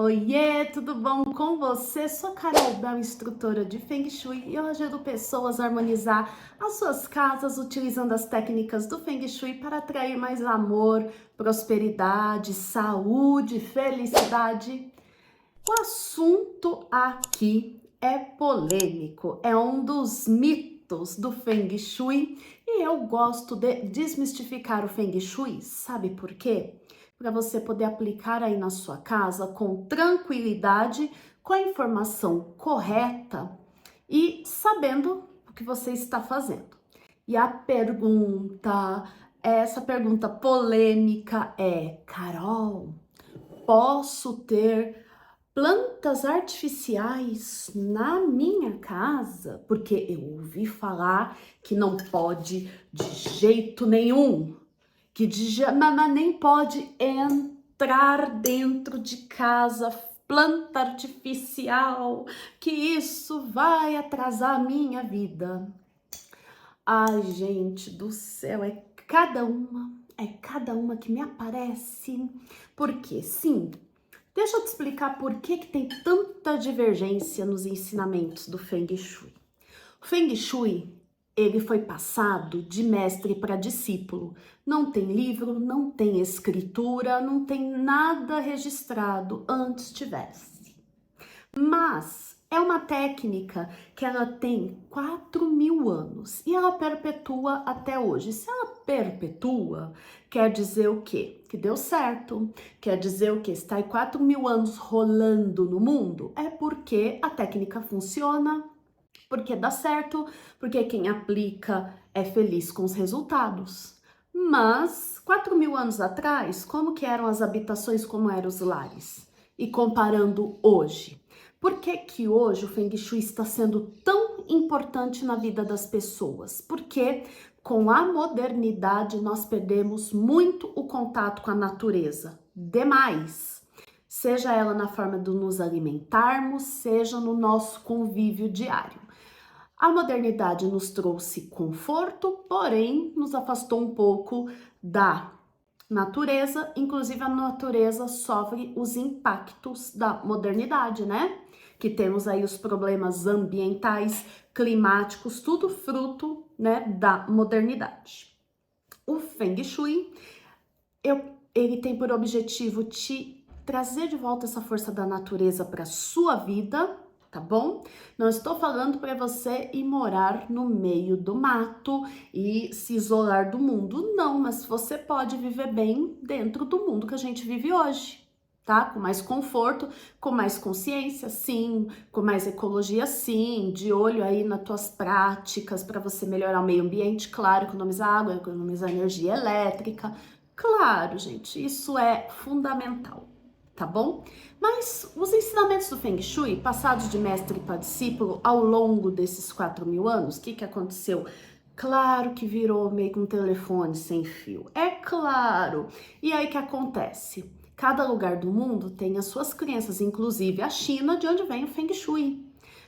Oiê, tudo bom com você? Sou Carol Bel, instrutora de Feng Shui, e eu ajudo pessoas a harmonizar as suas casas utilizando as técnicas do Feng Shui para atrair mais amor, prosperidade, saúde, felicidade. O assunto aqui é polêmico, é um dos mitos do Feng Shui e eu gosto de desmistificar o Feng Shui, sabe por quê? Para você poder aplicar aí na sua casa com tranquilidade, com a informação correta e sabendo o que você está fazendo. E a pergunta, essa pergunta polêmica é: Carol, posso ter plantas artificiais na minha casa? Porque eu ouvi falar que não pode de jeito nenhum, que mas nem pode entrar dentro de casa planta artificial, que isso vai atrasar a minha vida. Ai, gente do céu, é cada uma que me aparece. Porque sim, deixa eu te explicar por que tem tanta divergência nos ensinamentos do Feng Shui. O Feng Shui, ele foi passado de mestre para discípulo. Não tem livro, não tem escritura, não tem nada registrado, antes tivesse. Mas é uma técnica que ela tem 4.000 anos e ela perpetua até hoje. Se ela perpetua, quer dizer o quê? Que deu certo. Quer dizer o quê? Está aí 4.000 anos rolando no mundo, é porque a técnica funciona, porque dá certo, porque quem aplica é feliz com os resultados. Mas 4.000 anos atrás, como que eram as habitações, como eram os lares? E comparando hoje, por que que hoje o Feng Shui está sendo tão importante na vida das pessoas? Porque com a modernidade nós perdemos muito o contato com a natureza, demais. Seja ela na forma de nos alimentarmos, seja no nosso convívio diário. A modernidade nos trouxe conforto, porém nos afastou um pouco da natureza, inclusive a natureza sofre os impactos da modernidade, né? Que temos aí os problemas ambientais, climáticos, tudo fruto, né, da modernidade. O Feng Shui, ele tem por objetivo te trazer de volta essa força da natureza para sua vida, tá bom? Não estou falando para você ir morar no meio do mato e se isolar do mundo, não, mas você pode viver bem dentro do mundo que a gente vive hoje, tá? Com mais conforto, com mais consciência, sim, com mais ecologia, sim, de olho aí nas tuas práticas para você melhorar o meio ambiente, claro, economizar água, economizar energia elétrica, claro, gente, isso é fundamental, tá bom? Mas os ensinamentos do Feng Shui, passados de mestre para discípulo ao longo desses 4.000 anos, o que aconteceu? Claro que virou meio que um telefone sem fio, é claro. E aí o que acontece? Cada lugar do mundo tem as suas crenças, inclusive a China, de onde vem o Feng Shui.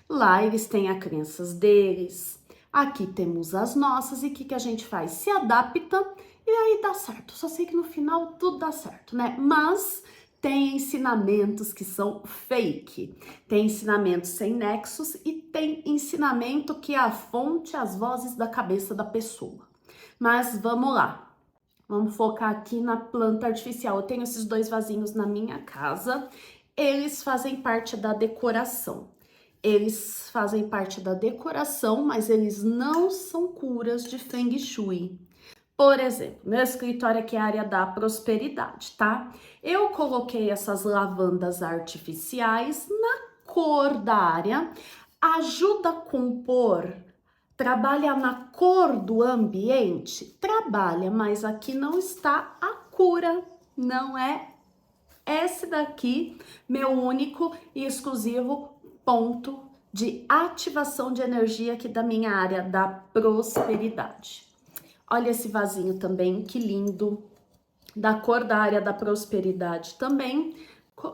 Lá eles têm as crenças deles, aqui temos as nossas, e o que a gente faz? Se adapta e aí dá certo. Só sei que no final tudo dá certo, né? Mas tem ensinamentos que são fake, tem ensinamentos sem nexos e tem ensinamento que é a fonte, as vozes da cabeça da pessoa. Mas vamos lá, vamos focar aqui na planta artificial. Eu tenho esses 2 vasinhos na minha casa, eles fazem parte da decoração. Eles fazem parte da decoração, mas eles não são curas de Feng Shui. Por exemplo, meu escritório aqui é a área da prosperidade, tá? Eu coloquei essas lavandas artificiais na cor da área, ajuda a compor, trabalha na cor do ambiente? Trabalha, mas aqui não está a cura, não é esse daqui meu único e exclusivo ponto de ativação de energia aqui da minha área da prosperidade. Olha esse vasinho também, que lindo, da cor da área da prosperidade também.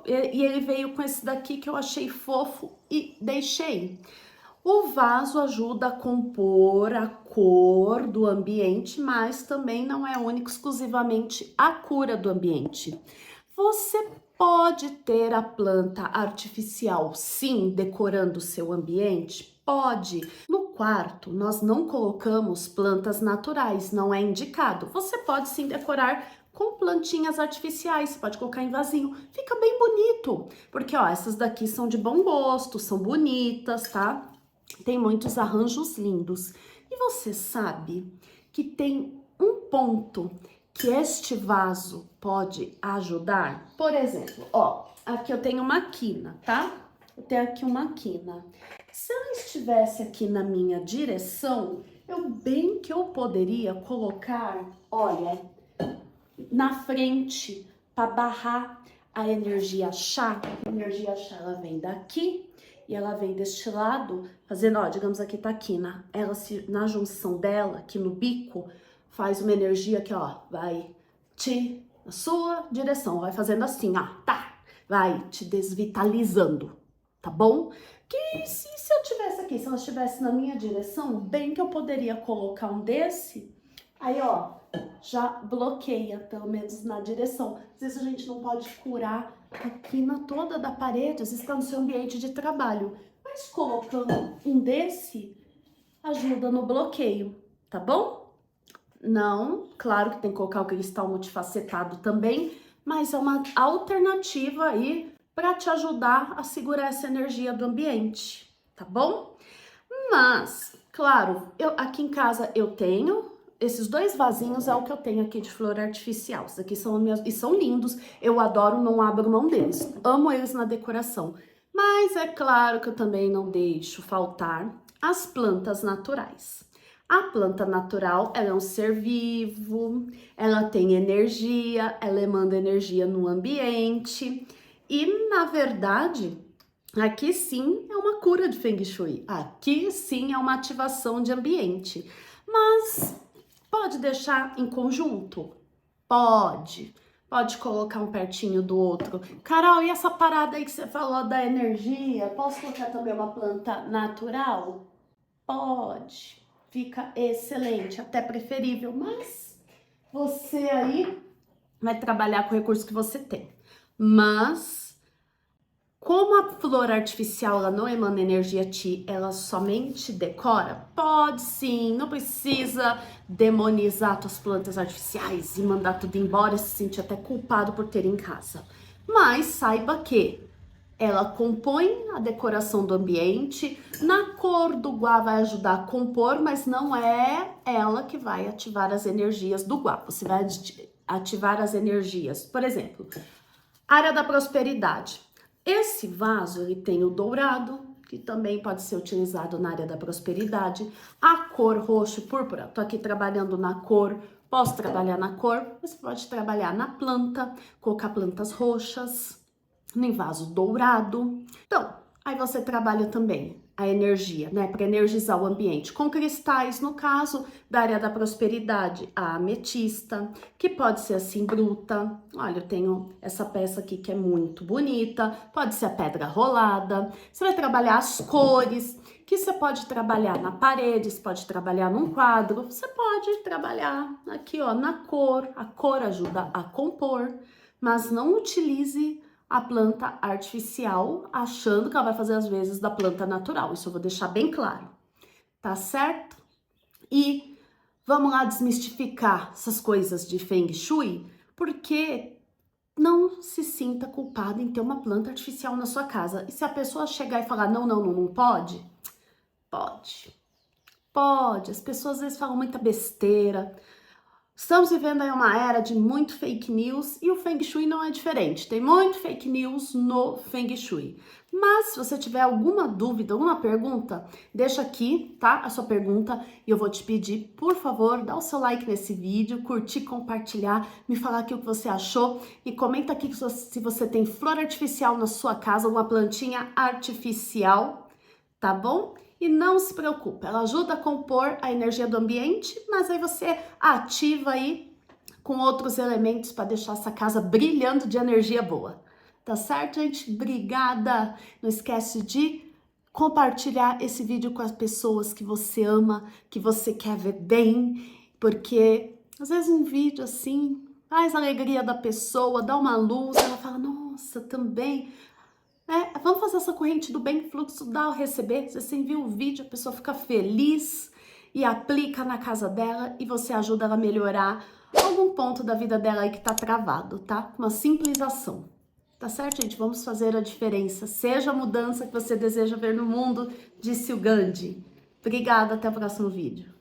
E ele veio com esse daqui que eu achei fofo e deixei. O vaso ajuda a compor a cor do ambiente, mas também não é único exclusivamente a cura do ambiente. Você pode ter a planta artificial, sim, decorando o seu ambiente? Pode. No quarto, nós não colocamos plantas naturais, não é indicado. Você pode sim decorar com plantinhas artificiais, você pode colocar em vasinho, fica bem bonito. Porque, ó, essas daqui são de bom gosto, são bonitas, tá? Tem muitos arranjos lindos. E você sabe que tem um ponto que este vaso pode ajudar? Por exemplo, ó, aqui eu tenho uma quina, tá? Eu tenho aqui uma quina. Se ela estivesse aqui na minha direção, bem que eu poderia colocar, olha, na frente para barrar a energia chá. A energia chá, ela vem daqui e ela vem deste lado, fazendo, ó, digamos aqui tá a quina. Ela na junção dela, aqui no bico, faz uma energia que, ó, vai na sua direção, vai fazendo assim, ó, tá, vai te desvitalizando, tá bom? Que se eu tivesse aqui, se ela estivesse na minha direção, bem que eu poderia colocar um desse, aí, ó, já bloqueia, pelo menos na direção. Às vezes a gente não pode curar a quina toda da parede, às vezes está no seu ambiente de trabalho, mas colocando um desse, ajuda no bloqueio, tá bom? Não, claro que tem que colocar o cristal multifacetado também, mas é uma alternativa aí para te ajudar a segurar essa energia do ambiente, tá bom? Mas, claro, aqui em casa eu tenho esses dois vasinhos, é o que eu tenho aqui de flor artificial. Esses aqui são meus e são lindos, eu adoro, não abro mão deles, amo eles na decoração. Mas é claro que eu também não deixo faltar as plantas naturais. A planta natural, ela é um ser vivo, ela tem energia, ela emana energia no ambiente e, na verdade, aqui sim é uma cura de Feng Shui, aqui sim é uma ativação de ambiente, mas pode deixar em conjunto? Pode. Pode colocar um pertinho do outro. Carol, e essa parada aí que você falou da energia, posso colocar também uma planta natural? Pode. Fica excelente, até preferível, mas você aí vai trabalhar com o recurso que você tem. Mas, como a flor artificial ela não emana energia ti, ela somente decora? Pode sim, não precisa demonizar suas plantas artificiais e mandar tudo embora e se sentir até culpado por ter em casa. Mas saiba que ela compõe a decoração do ambiente, na cor do guá vai ajudar a compor, mas não é ela que vai ativar as energias do guá. Você vai ativar as energias, por exemplo, área da prosperidade. Esse vaso, ele tem o dourado, que também pode ser utilizado na área da prosperidade. A cor roxo e púrpura, tô aqui trabalhando na cor, posso trabalhar na cor, você pode trabalhar na planta, colocar plantas roxas, em vaso dourado. Então, aí você trabalha também a energia, né, para energizar o ambiente com cristais, no caso da área da prosperidade, a ametista, que pode ser assim bruta. Olha, eu tenho essa peça aqui que é muito bonita, pode ser a pedra rolada. Você vai trabalhar as cores, que você pode trabalhar na parede, você pode trabalhar num quadro, você pode trabalhar aqui, ó, na cor. A cor ajuda a compor, mas não utilize a planta artificial, achando que ela vai fazer as vezes da planta natural. Isso eu vou deixar bem claro, tá certo? E vamos lá desmistificar essas coisas de Feng Shui, porque não se sinta culpada em ter uma planta artificial na sua casa. E se a pessoa chegar e falar, não pode? Pode. Pode. As pessoas às vezes falam muita besteira. Estamos vivendo aí uma era de muito fake news e o Feng Shui não é diferente. Tem muito fake news no Feng Shui. Mas se você tiver alguma dúvida, alguma pergunta, deixa aqui, tá? A sua pergunta e eu vou te pedir, por favor, dá o seu like nesse vídeo, curtir, compartilhar, me falar aqui o que você achou e comenta aqui se você tem flor artificial na sua casa, uma plantinha artificial, tá bom? E não se preocupe, ela ajuda a compor a energia do ambiente, mas aí você ativa aí com outros elementos para deixar essa casa brilhando de energia boa. Tá certo, gente? Obrigada! Não esquece de compartilhar esse vídeo com as pessoas que você ama, que você quer ver bem, porque às vezes um vídeo assim faz a alegria da pessoa, dá uma luz, ela fala, nossa, também. Vamos fazer essa corrente do bem, fluxo dar ou receber. Você envia o vídeo, a pessoa fica feliz e aplica na casa dela e você ajuda ela a melhorar algum ponto da vida dela aí que tá travado, tá? Uma simples ação. Tá certo, gente? Vamos fazer a diferença. Seja a mudança que você deseja ver no mundo, disse o Gandhi. Obrigada, até o próximo vídeo.